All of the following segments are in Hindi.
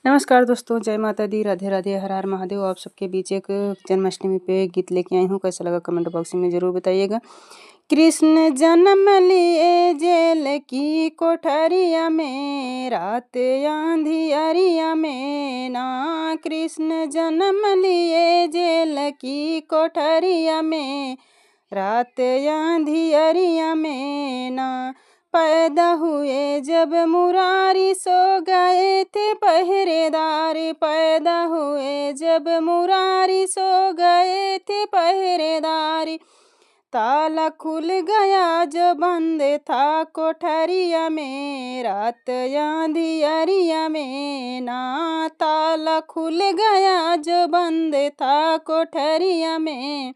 नमस्कार दोस्तों, जय माता दी, राधे राधे, हर हर महादेव। आप सबके बीच एक जन्माष्टमी पे गीत लेके आई हूँ। कैसा लगा कमेंट बॉक्स में ज़रूर बताइएगा। कृष्ण जन्म लिए जेल की कोठरिया में, रात अंधियरिया में ना। कृष्ण जन्म लिए जेल की कोठरिया में, रात अंधियरिया में ना। पैदा हुए जब मुरारी, सो गए थे पहरेदार। पैदा हुए जब मुरारी, सो गए थे पहरेदार। ताला खुल गया जो बंद था कोठरिया में, रात अंधियरिया में ना। ताला खुल गया जो बंद था कोठरिया में,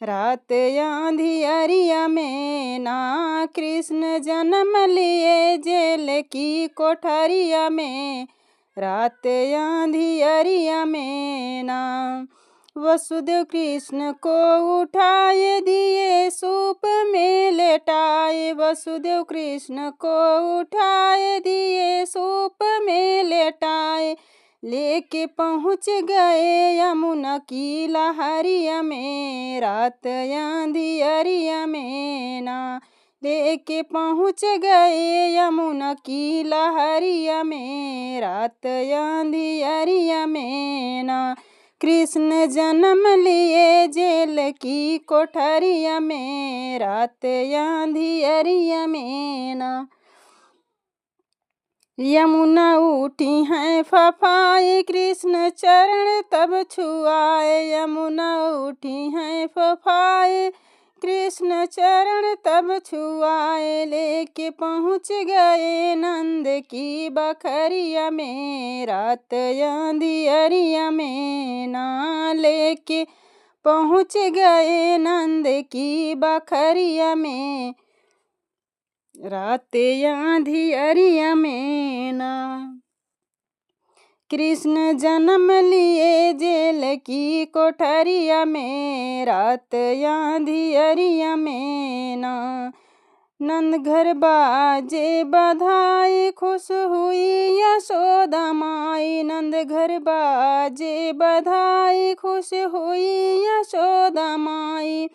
रात अंधियरिया में ना। कृष्ण जन्म लिए जेल की कोठरिया में, रात अंधियरिया में ना। वसुदेव कृष्ण को उठाए दिए सूप में लेटाए। वसुदेव कृष्ण को उठाए दिए सूप में लेटाए, लेके पहुँच गए यमुना की लहरिया में, रात अंधियरिया में ना। लेके पहुँच गए यमुना की लहरिया में, रात अंधियरिया में ना। कृष्ण जन्म लिए जेल की कोठरिया में, रात अंधियरिया में ना। यमुना उठी हैं फफाए, कृष्ण चरण तब छुआए। यमुना उठी हैं फफाए, कृष्ण चरण तब छुआए। लेके पहुँच गए नंद की बखरिया में, रात अंधियरिया में ना। लेके पहुँच गए नंद की बखरिया में, रात अंधियरिया में ना। कृष्ण जन्म लिए जेल की कोठरिया में, रात अंधियरिया में ना। नंद घर बाजे बधाई, खुश हुई यशोदा माई। नंद घर बाजे बधाई, खुश हुई यशोदा माई।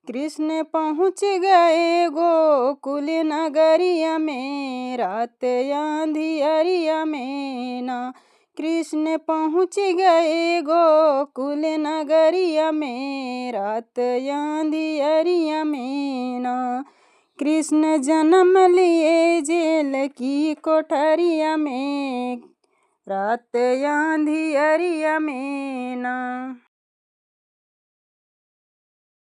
कृष्ण पहुँच गए गोकुल नगरिया में, रात अंधियरिया में ना। कृष्ण पहुँच गए गोकुल नगरिया में, रात अंधियरिया में ना। कृष्ण जन्म लिए जेल की कोठरिया में, रात अंधियरिया में ना।